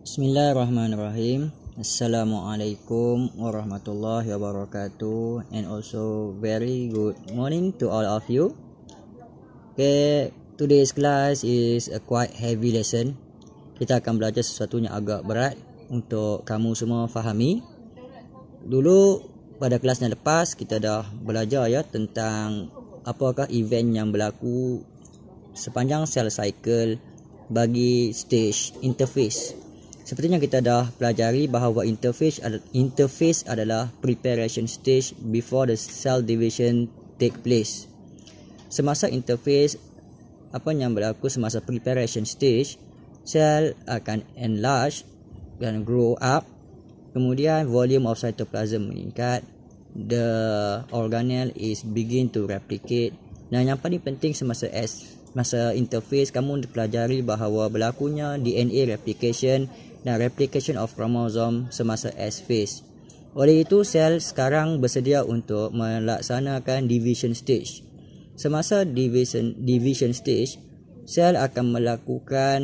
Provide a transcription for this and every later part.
Bismillahirrahmanirrahim. Assalamualaikum warahmatullahi wabarakatuh, and also very good morning to all of you. Okay, today's class is a quite heavy lesson. Kita akan belajar sesuatu yang agak berat untuk kamu semua fahami. Dulu pada kelas yang lepas kita dah belajar tentang apakah event yang berlaku sepanjang cell cycle bagi stage interface. Seperti yang kita dah pelajari bahawa interface adalah preparation stage before the cell division take place. Semasa interface, apa yang berlaku semasa preparation stage, sel akan enlarge dan grow up. Kemudian volume of cytoplasm meningkat, the organelle is begin to replicate. Dan yang paling penting semasa interface, kamu pelajari bahawa berlakunya DNA replication dan replication of chromosome semasa S phase. Oleh itu, sel sekarang bersedia untuk melaksanakan division stage. Semasa division stage, sel akan melakukan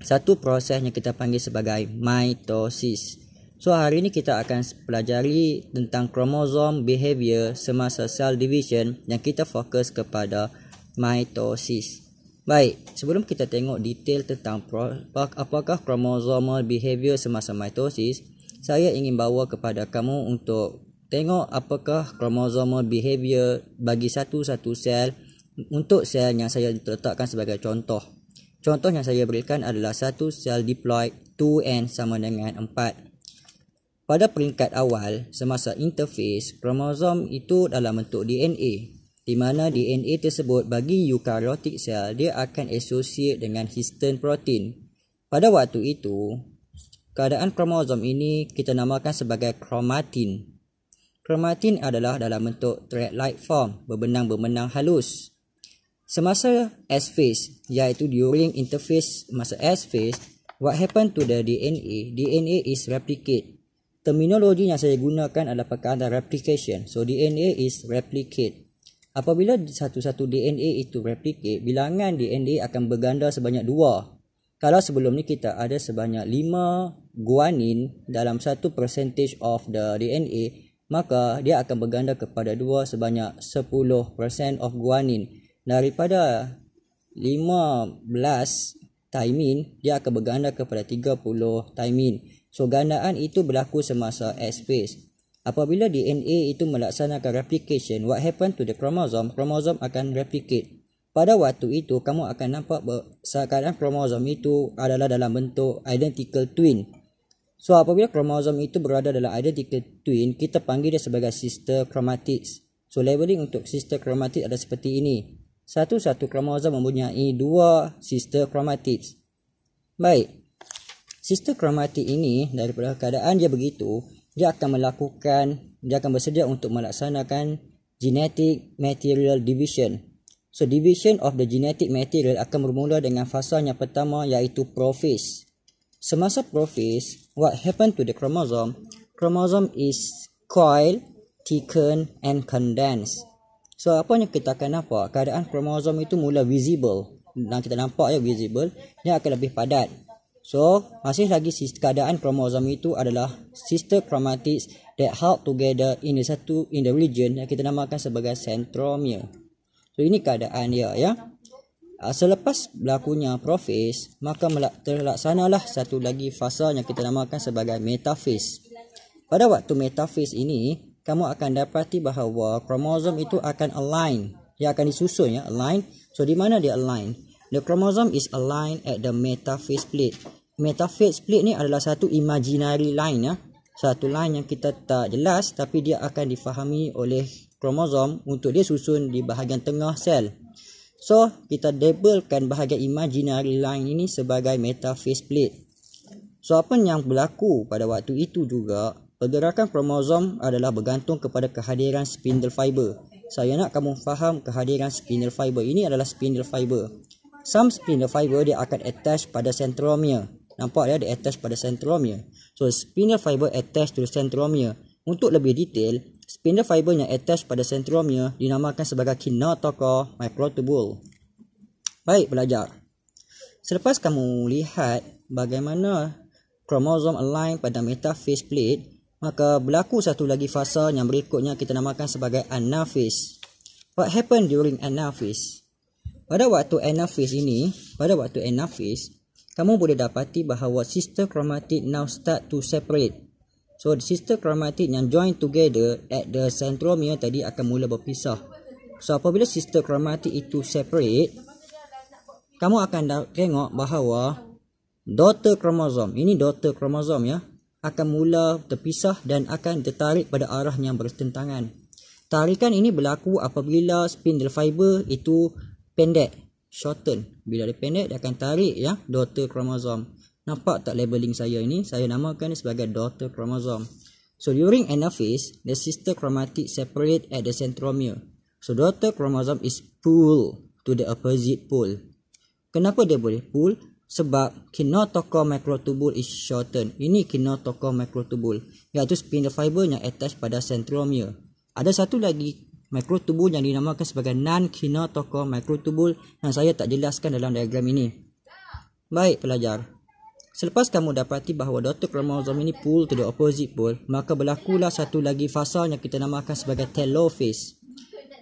satu proses yang kita panggil sebagai mitosis. So, hari ini kita akan pelajari tentang chromosome behavior semasa cell division yang kita fokus kepada mitosis. Baik, sebelum kita tengok detail tentang apakah chromosomal behavior semasa mitosis, saya ingin bawa kepada kamu untuk tengok apakah chromosomal behavior bagi satu-satu sel untuk sel yang saya letakkan sebagai contoh. Contoh yang saya berikan adalah satu sel diploid 2n sama dengan 4. Pada peringkat awal, semasa interface, kromosom itu dalam bentuk DNA. Di mana DNA tersebut bagi eukaryotik sel dia akan associate dengan histone protein. Pada waktu itu, keadaan kromosom ini kita namakan sebagai chromatin. Chromatin adalah dalam bentuk thread-like form, berbenang-benang halus. Semasa S phase, iaitu during interface masa S phase, what happen to the DNA? DNA is replicate. Terminologi yang saya gunakan adalah perkataan replication. So DNA is replicate. Apabila satu-satu DNA itu replicate, bilangan DNA akan berganda sebanyak 2. Kalau sebelum ni kita ada sebanyak 5 guanin dalam 1% of the DNA, maka dia akan berganda kepada 2 sebanyak 10% of guanin. Daripada 15 thymine, dia akan berganda kepada 30 thymine. So, gandaan itu berlaku semasa S phase. Apabila DNA itu melaksanakan replication, what happen to the chromosome? Chromosome akan replicate. Pada waktu itu, kamu akan nampak keadaan kromosom itu adalah dalam bentuk identical twin. So, apabila kromosom itu berada dalam identical twin, kita panggil dia sebagai sister chromatids. So, labeling untuk sister chromatids adalah seperti ini. Satu-satu kromosom mempunyai 2 sister chromatids. Baik. Sister chromatid ini, daripada keadaan dia begitu, dia akan bersedia untuk melaksanakan genetic material division. So, division of the genetic material akan bermula dengan fasa yang pertama iaitu prophase. Semasa prophase, what happen to the chromosome? Chromosome is coiled, thickened and condensed. So, apa yang kita akan nampak? Keadaan kromosom itu mula visible. Dan kita nampak visible, dia akan lebih padat. So, masih lagi keadaan kromosom itu adalah sister chromatids that held together in the region yang kita namakan sebagai centromere. So, ini keadaan dia Selepas berlakunya prophase, maka terlaksanalah satu lagi fasa yang kita namakan sebagai metaphase. Pada waktu metaphase ini, kamu akan dapati bahawa kromosom itu akan align. Dia akan disusun align. So, di mana dia align? The chromosome is aligned at the metaphase plate. Metaphase plate ni adalah satu imaginary line Satu line yang kita tak jelas tapi dia akan difahami oleh kromosom untuk dia susun di bahagian tengah sel. So, kita labelkan bahagian imaginary line ini sebagai metaphase plate. So, apa yang berlaku pada waktu itu juga, pergerakan kromosom adalah bergantung kepada kehadiran spindle fiber. Saya nak kamu faham kehadiran spindle fiber. Ini adalah spindle fiber. Some spindle fiber dia akan attach pada centromere. Nampak dia attach pada centromere. So, spindle fiber attach to the centromere. Untuk lebih detail, spindle fiber yang attach pada centromere dinamakan sebagai kinetochore microtubule. Baik, belajar. Selepas kamu lihat bagaimana kromosom align pada metaphase plate, maka berlaku satu lagi fasa yang berikutnya kita namakan sebagai anaphase. What happened during anaphase? Pada waktu anaphase, kamu boleh dapati bahawa sister chromatid now start to separate. So, the sister chromatid yang join together at the centromere tadi akan mula berpisah. So, apabila sister chromatid itu separate, kamu akan tengok bahawa daughter chromosome, ini daughter chromosome ya, akan mula terpisah dan akan tertarik pada arah yang bertentangan. Tarikan ini berlaku apabila spindle fiber itu pendek, shorten. Bila dia pendek, dia akan tarik ya daughter chromosome. Nampak tak labeling saya ini? Saya namakan sebagai daughter chromosome. So during anaphase, the sister chromatid separate at the centromere. So daughter chromosome is pulled to the opposite pole. Kenapa dia boleh pull? Sebab kinetochore microtubule is shortened. Ini kinetochore microtubule, iaitu spindle fiber yang attach pada centromere. Ada satu lagi microtubule yang dinamakan sebagai non-kinetochore microtubule yang saya tak jelaskan dalam diagram ini. Baik pelajar, selepas kamu dapati bahawa daughter chromosome ini pull to the opposite pole, maka berlakulah satu lagi fasa yang kita namakan sebagai telophase.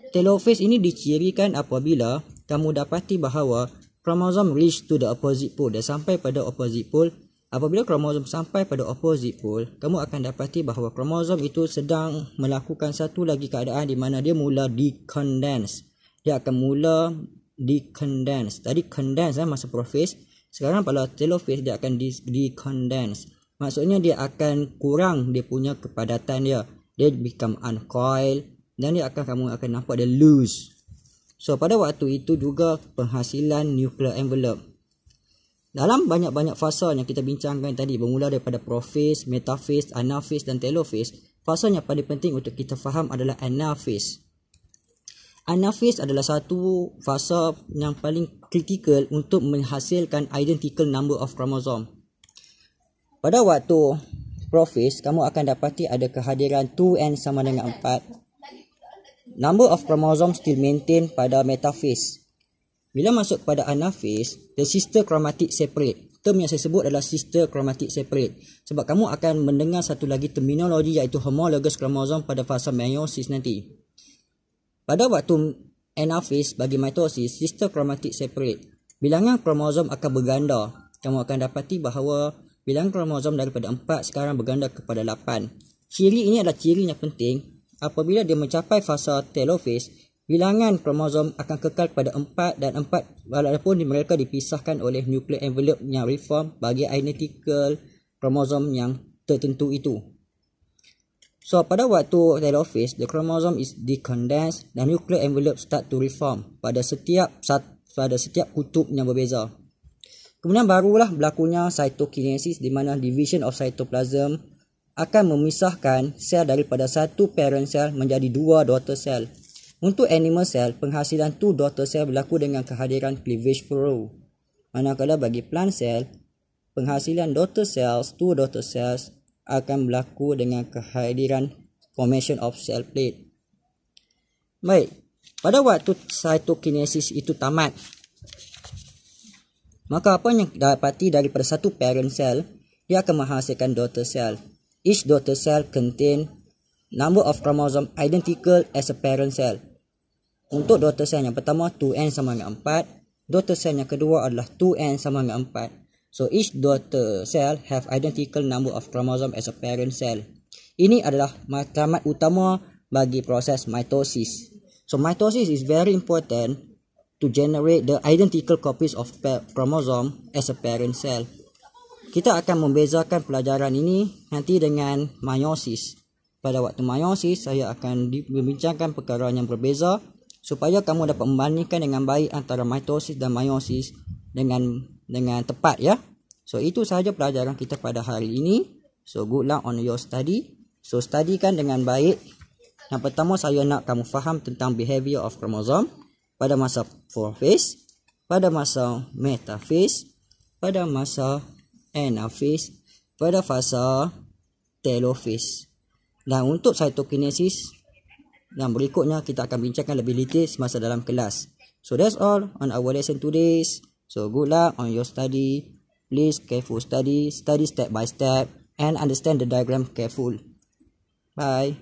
Telophase ini dicirikan apabila kamu dapati bahawa kromosom reach to the opposite pole. Dia sampai pada opposite pole. Apabila kromosom sampai pada opposite pole, kamu akan dapati bahawa kromosom itu sedang melakukan satu lagi keadaan di mana dia mula decondense. Dia akan mula decondense. Tadi condense masa prophase. Sekarang pada telophase dia akan decondense. Maksudnya dia akan kurang dia punya kepadatan dia. Dia become uncoiled dan kamu akan nampak dia loose. So, pada waktu itu juga penghasilan nuclear envelope. Dalam banyak-banyak fasa yang kita bincangkan tadi, bermula daripada prophase, metaphase, anaphase dan telophase, fasa yang paling penting untuk kita faham adalah anaphase. Anaphase adalah satu fasa yang paling kritikal untuk menghasilkan identical number of chromosome. Pada waktu prophase, kamu akan dapati ada kehadiran 2n sama dengan 4. Number of chromosomes still maintain pada metaphase. Bila masuk pada anaphase, the sister chromatid separate. Term yang saya sebut adalah sister chromatid separate. Sebab kamu akan mendengar satu lagi terminologi iaitu homologous chromosome pada fasa meiosis nanti. Pada waktu anaphase bagi mitosis, sister chromatid separate. Bilangan kromosom akan berganda. Kamu akan dapati bahawa bilangan kromosom daripada 4 sekarang berganda kepada 8. Ciri ini adalah ciri yang penting. Apabila dia mencapai fasa telophase, bilangan kromosom akan kekal pada 4 dan 4 walaupun mereka dipisahkan oleh nuclear envelope yang reform bagi identical kromosom yang tertentu itu. So, pada waktu telophase, the chromosome is decondensed dan nuclear envelope start to reform pada setiap kutub yang berbeza. Kemudian barulah berlakunya cytokinesis di mana division of cytoplasm akan memisahkan sel daripada satu parent cell menjadi dua daughter cell. Untuk animal cell, penghasilan two daughter cell berlaku dengan kehadiran cleavage furrow. Manakala bagi plant cell, penghasilan two daughter cells akan berlaku dengan kehadiran formation of cell plate. Baik, pada waktu cytokinesis itu tamat, maka apa yang dapati daripada satu parent cell, dia akan menghasilkan daughter cell. Each daughter cell contain number of chromosome identical as a parent cell. Untuk daughter cell yang pertama 2n sama dengan 4, daughter cell yang kedua adalah 2n sama dengan 4. So each daughter cell have identical number of chromosome as a parent cell. Ini adalah matlamat utama bagi proses mitosis. So mitosis is very important to generate the identical copies of chromosome as a parent cell. Kita akan membezakan pelajaran ini nanti dengan meiosis. Pada waktu meiosis, saya akan membincangkan perkara yang berbeza supaya kamu dapat membandingkan dengan baik antara mitosis dan meiosis dengan tepat ya. So itu sahaja pelajaran kita pada hari ini. So good luck on your study. So studykan dengan baik. Yang pertama saya nak kamu faham tentang behavior of chromosome pada masa prophase, pada masa metaphase, pada masa anaphase, pada fasa telophase. Dan untuk cytokinesis yang berikutnya kita akan bincangkan lebih detail semasa dalam kelas. So that's all on our lesson today. So good luck on your study. Please careful study step by step, and understand the diagram careful. Bye.